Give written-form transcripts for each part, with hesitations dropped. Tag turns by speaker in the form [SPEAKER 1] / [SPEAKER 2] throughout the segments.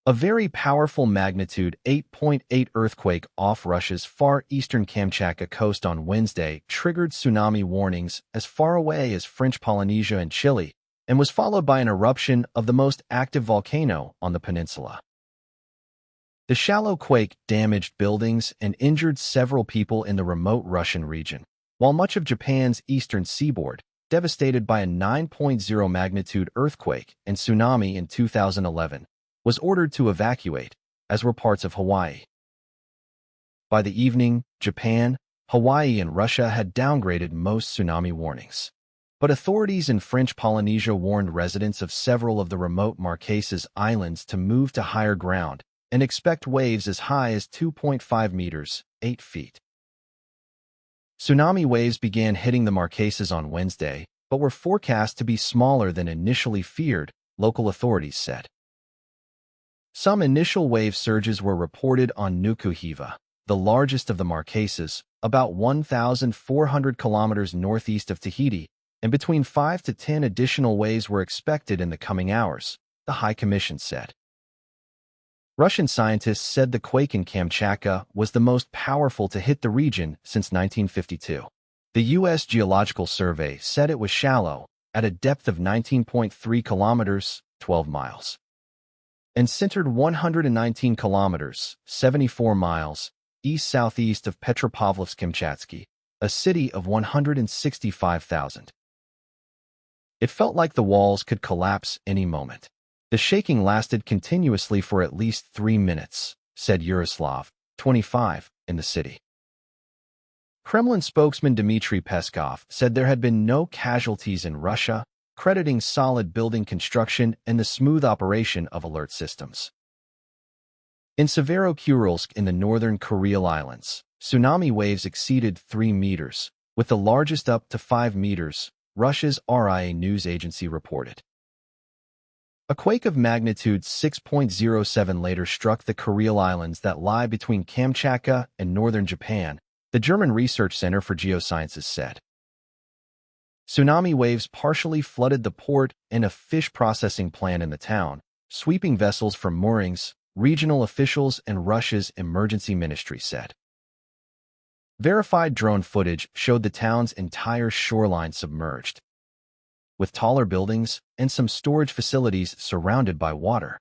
[SPEAKER 1] A very powerful magnitude 8.8 earthquake off Russia's far eastern Kamchatka coast on Wednesday triggered tsunami warnings as far away as French Polynesia and Chile, and was followed by an eruption of the most active volcano on the peninsula. The shallow quake damaged buildings and injured several people in the remote Russian region, while much of Japan's eastern seaboard, devastated by a 9.0 magnitude earthquake and tsunami in 2011, was ordered to evacuate, as were parts of Hawaii. By the evening, Japan, Hawaii, and Russia had downgraded most tsunami warnings. But authorities in French Polynesia warned residents of several of the remote Marquesas Islands to move to higher ground and expect waves as high as 2.5 meters, 8 feet. Tsunami waves began hitting the Marquesas on Wednesday, but were forecast to be smaller than initially feared, local authorities said. Some initial wave surges were reported on Nukuhiva, the largest of the Marquesas, about 1,400 kilometers northeast of Tahiti, and between 5 to 10 additional waves were expected in the coming hours, the High Commission said. Russian scientists said the quake in Kamchatka was the most powerful to hit the region since 1952. The U.S. Geological Survey said it was shallow, at a depth of 19.3 kilometers, 12 miles. And centered 119 kilometers, 74 miles, east-southeast of Petropavlovsk-Kamchatsky, a city of 165,000. It felt like the walls could collapse any moment. The shaking lasted continuously for at least 3 minutes, said Yaroslav, 25, in the city. Kremlin spokesman Dmitry Peskov said there had been no casualties in Russia, crediting solid building construction and the smooth operation of alert systems. In Severokurilsk in the northern Kuril Islands, tsunami waves exceeded 3 meters, with the largest up to 5 meters, Russia's RIA news agency reported. A quake of magnitude 6.07 later struck the Kuril Islands that lie between Kamchatka and northern Japan, the German Research Center for Geosciences said. Tsunami waves partially flooded the port and a fish processing plant in the town, sweeping vessels from moorings, regional officials and Russia's emergency ministry said. Verified drone footage showed the town's entire shoreline submerged, with taller buildings and some storage facilities surrounded by water.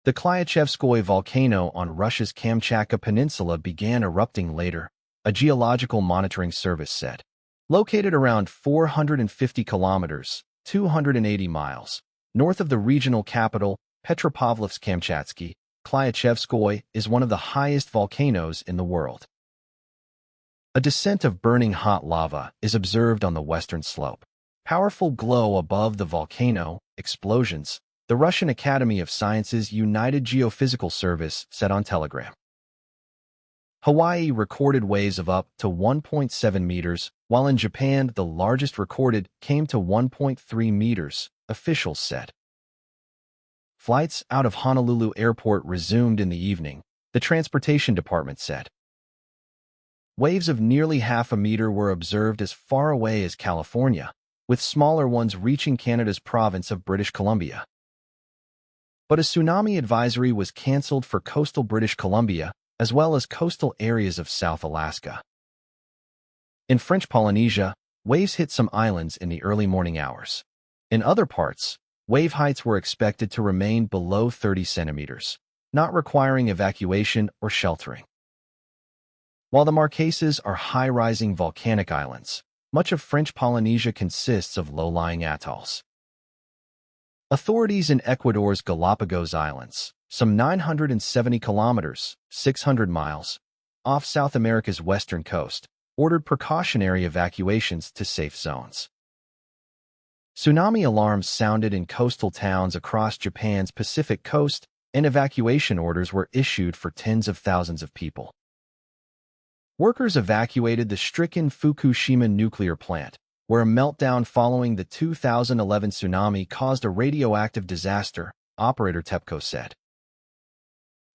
[SPEAKER 1] The Klyachevskoye volcano on Russia's Kamchatka Peninsula began erupting later, a geological monitoring service said. Located around 450 kilometers, 280 miles, north of the regional capital, Petropavlovsk-Kamchatsky, Klyachevskoye is one of the highest volcanoes in the world. A descent of burning hot lava is observed on the western slope. Powerful glow above the volcano, explosions, the Russian Academy of Sciences United Geophysical Service said on Telegram. Hawaii recorded waves of up to 1.7 meters, while in Japan the largest recorded came to 1.3 meters, officials said. Flights out of Honolulu Airport resumed in the evening, the Transportation Department said. Waves of nearly half a meter were observed as far away as California, with smaller ones reaching Canada's province of British Columbia. But a tsunami advisory was cancelled for coastal British Columbia, as well as coastal areas of South Alaska. In French Polynesia, waves hit some islands in the early morning hours. In other parts, wave heights were expected to remain below 30 centimeters, not requiring evacuation or sheltering. While the Marquesas are high-rising volcanic islands, much of French Polynesia consists of low-lying atolls. Authorities in Ecuador's Galapagos Islands, some 970 kilometers, 600 miles, off South America's western coast, ordered precautionary evacuations to safe zones. Tsunami alarms sounded in coastal towns across Japan's Pacific coast, and evacuation orders were issued for tens of thousands of people. Workers evacuated the stricken Fukushima nuclear plant, where a meltdown following the 2011 tsunami caused a radioactive disaster, operator TEPCO said.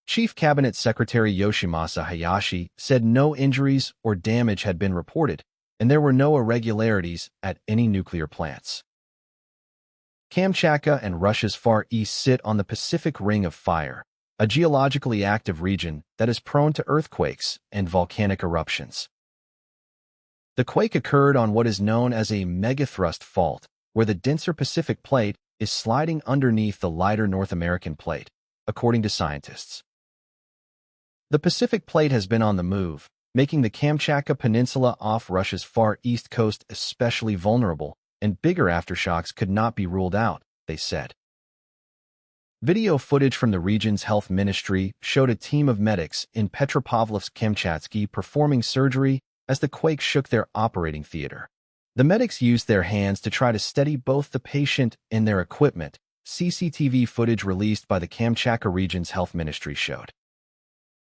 [SPEAKER 1] Chief Cabinet Secretary Yoshimasa Hayashi said no injuries or damage had been reported, and there were no irregularities at any nuclear plants. Kamchatka and Russia's Far East sit on the Pacific Ring of Fire, a geologically active region that is prone to earthquakes and volcanic eruptions. The quake occurred on what is known as a megathrust fault, where the denser Pacific plate is sliding underneath the lighter North American plate, according to scientists. The Pacific plate has been on the move, making the Kamchatka Peninsula off Russia's far east coast especially vulnerable, and bigger aftershocks could not be ruled out, they said. Video footage from the region's health ministry showed a team of medics in Petropavlovsk-Kamchatsky performing surgery as the quake shook their operating theater. The medics used their hands to try to steady both the patient and their equipment, CCTV footage released by the Kamchatka region's health ministry showed.